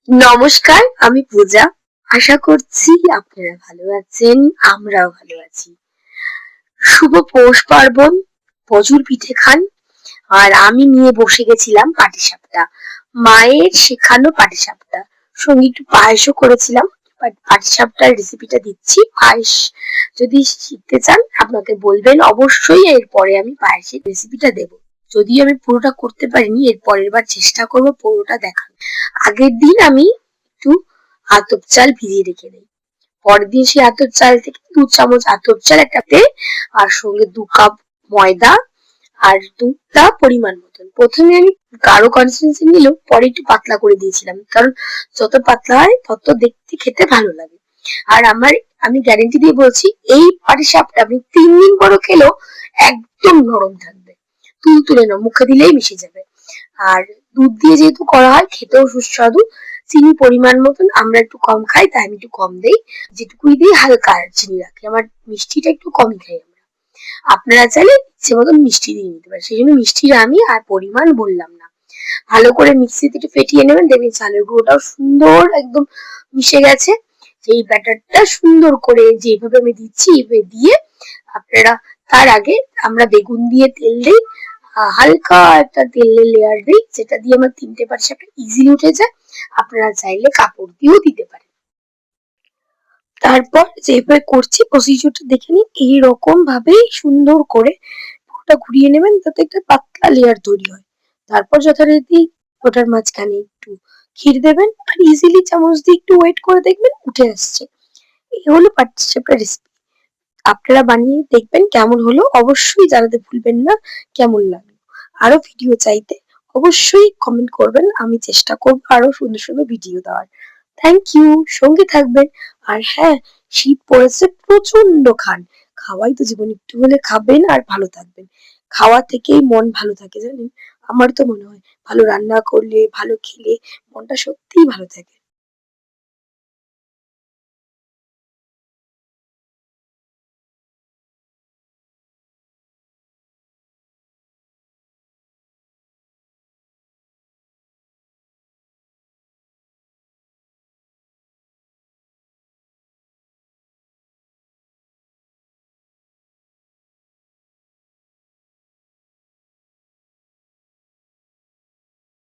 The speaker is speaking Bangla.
নমস্কার, আমি পূজা। আশা করছি আপনারা ভালো আছেন, আমরাও ভালো আছি। শুভ পৌষ পার্বণ, প্রচুর পিঠে খান। আর আমি নিয়ে বসে গেছিলাম পাটিসাপটা, মায়ের শেখানো পাটিসাপটা, সঙ্গে একটু পায়েসও করেছিলাম। পাটিসাপটার রেসিপিটা দিচ্ছি। পায়েস যদি শিখতে চান আপনাকে বলবেন, অবশ্যই এরপরে আমি পায়েসের রেসিপিটা দেব। যদিও আমি পুরোটা করতে পারিনি, এর পরের বার চেষ্টা করবো পুরোটা দেখার। আগের দিন আমি একটু আতপ চাল ভিজিয়ে রেখে দেই। পরের দিন সেই আতপ চাল থেকে 2 চামচ আতপ চাল একটাতে, আর সঙ্গে 2 কাপ ময়দা আর দুধটা পরিমাণ মতন। প্রথমে আমি গাঢ় কনসিস্টেন্সি নিলেও পরে একটু পাতলা করে দিয়েছিলাম, কারণ যত পাতলা হয় তত দেখতে খেতে ভালো লাগে। আর আমি গ্যারেন্টি দিয়ে বলছি, এই পাটিসাপটা আপনি 3 দিন পরও খেলেও একদম নরম থাকবে, তুলতুলে না, মুখে দিলেই মিশে যাবে। আর দুধ দিয়ে যেহেতু করা হয়, খেতেও সুস্বাদু। চিনি পরিমাণ মতন, আমরা একটু কম খাই তাই আমি একটু কম দেই, যেটুকুই দিই হালকা চিনি রাখি। আমার মিষ্টিটা একটু কমই খাই আমরা। আপনারা চাইলে ইচ্ছে মতন মিষ্টি দিয়ে নিতে পারেন, সেই জন্য মিষ্টির আমি আর পরিমাণ বললাম না। ভালো করে মিক্সিতে একটু ফেটিয়ে নেবেন, দেখবেন চালের গুঁড়োটাও সুন্দর একদম মিশে গেছে। এই ব্যাটারটা সুন্দর করে যেভাবে আমি দিচ্ছি এইভাবে দিয়ে আপনারা, তার আগে আমরা বেগুন দিয়ে তেল দিই, হালকা একটা তেলের লেয়ার দিই, যেটা দিয়ে আমার 3টে পাটিসাপটা ইজিলি উঠে যায়। আপনারা চাইলে কাপড় দিয়েও দিতে পারেন। তারপর যেভাবে করছি প্রসিডিউরটা দেখে নিন। এইরকম ভাবেই সুন্দর করে পুরোটা ঘুরিয়ে নেবেন, যাতে একটা পাতলা লেয়ার তৈরি হয়। তারপর যথারীতি ওটার মাঝখানে একটু ক্ষীর দেবেন, আর ইজিলি চামচ দিয়ে একটু ওয়েট করে দেখবেন উঠে আসছে। এই হলো পাটিসাপটা রেসিপি। আপনারা বানিয়ে দেখবেন কেমন হলো, অবশ্যই জানাতে ভুলবেন না কেমন লাগলো। আরো ভিডিও চাইতে অবশ্যই কমেন্ট করবেন, আমি চেষ্টা করবো আরো সুন্দর সুন্দর ভিডিও দেওয়ার। থ্যাংক ইউ, সঙ্গে থাকবেন। আর হ্যাঁ, শীত পড়েছে, প্রচন্ড খান। খাওয়াই তো জীবন, একটু হলে খাবেন আর ভালো থাকবেন। খাওয়া থেকেই মন ভালো থাকে জানেন। আমার তো মনে হয় ভালো রান্না করলে, ভালো খেলে মনটা সত্যিই ভালো থাকে।